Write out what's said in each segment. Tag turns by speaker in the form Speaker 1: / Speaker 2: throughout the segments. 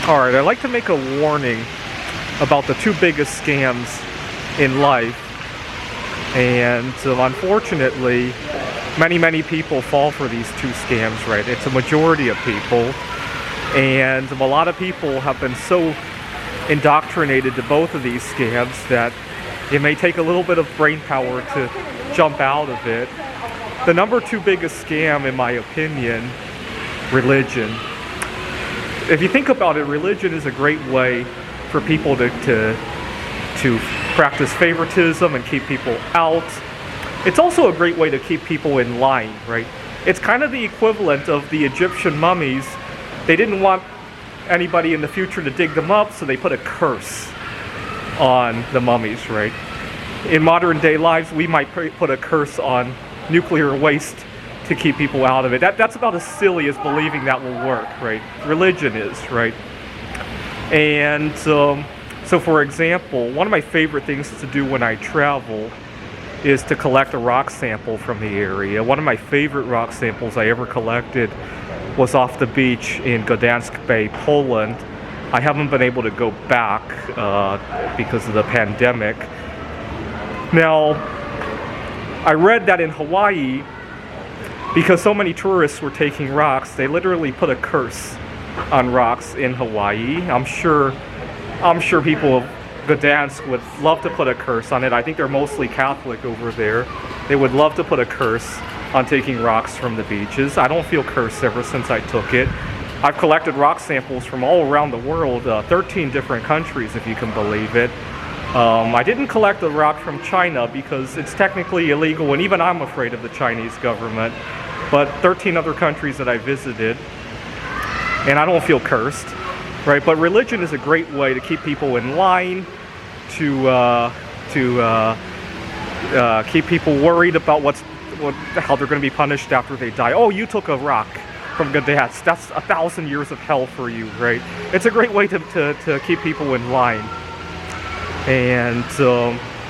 Speaker 1: Alright, I'd like to make a warning about the two biggest scams in life. And unfortunately, many people fall for these two scams, right? It's a majority of people. And a lot of people have been so indoctrinated to both of these scams that it may take a little bit of brain power to jump out of it. The number two biggest scam, in my opinion, religion. If you think about it, religion is a great way for people to practice favoritism and keep people out. It's also a great way to keep people in line, right? It's kind of the equivalent of the Egyptian mummies. They didn't want anybody in the future to dig them up, so they put a curse on the mummies, right? In modern day lives, we might put a curse on nuclear waste to keep people out of it. That's about as silly as believing that will work, right? Religion is, right? And so for example, one of my favorite things to do when I travel is to collect a rock sample from the area. One of my favorite rock samples I ever collected was off the beach in Gdansk Bay, Poland. I haven't been able to go back because of the pandemic. Now, I read that in Hawaii, because so many tourists were taking rocks, they literally put a curse on rocks in Hawaii. I'm sure people of Gdansk would love to put a curse on it. I think they're mostly Catholic over there. They would love to put a curse on taking rocks from the beaches. I don't feel cursed ever since I took it. I've collected rock samples from all around the world, 13 different countries, if you can believe it. I didn't collect a rock from China because it's technically illegal, and even I'm afraid of the Chinese government. But 13 other countries that I visited, and I don't feel cursed, right? But religion is a great way to keep people in line, to keep people worried about how they're going to be punished after they die. Oh, you took a rock from Gdansk. That's 1,000 years of hell for you, right? It's a great way to keep people in line. And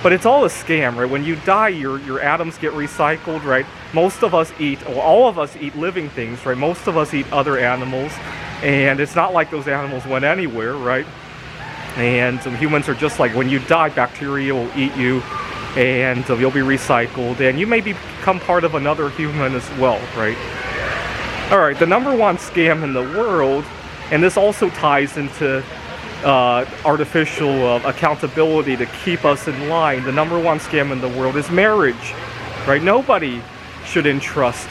Speaker 1: but it's all a scam, right? When you die, your atoms get recycled, right? Most of us eat, or all of us eat living things, right? Most of us eat other animals, and it's not like those animals went anywhere, right? And humans are just like, when you die, bacteria will eat you, and you'll be recycled, and you may become part of another human as well, right? All right, the number one scam in the world, and this also ties into artificial accountability to keep us in line. The number one scam in the world is marriage, right? Nobody should entrust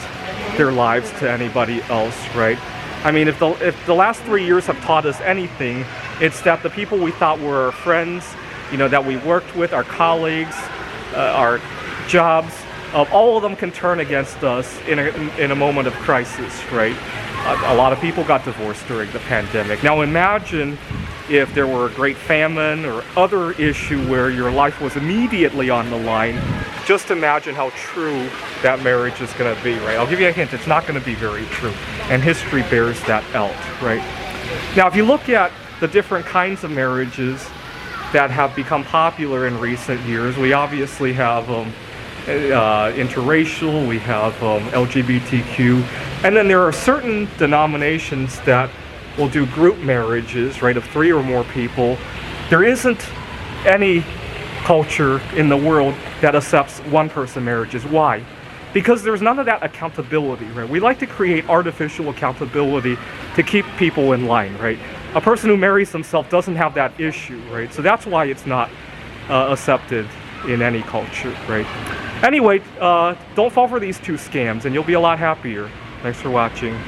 Speaker 1: their lives to anybody else, right? I mean, if the last 3 years have taught us anything, it's that the people we thought were our friends, that we worked with, our colleagues, our jobs, all of them can turn against us in a moment of crisis, right? A lot of people got divorced during the pandemic. Now imagine if there were a great famine or other issue where your life was immediately on the line. Just imagine how true that marriage is going to be, right? I'll give you a hint, it's not going to be very true. And history bears that out, right? Now, if you look at the different kinds of marriages that have become popular in recent years, we obviously have interracial, we have LGBTQ, and then there are certain denominations that will do group marriages, right, of 3 or more people. There isn't any culture in the world that accepts one-person marriages. Why? Because there's none of that accountability, right? We like to create artificial accountability to keep people in line, right? A person who marries themselves doesn't have that issue, right? So that's why it's not accepted in any culture, right? Anyway, don't fall for these two scams and you'll be a lot happier. Thanks for watching.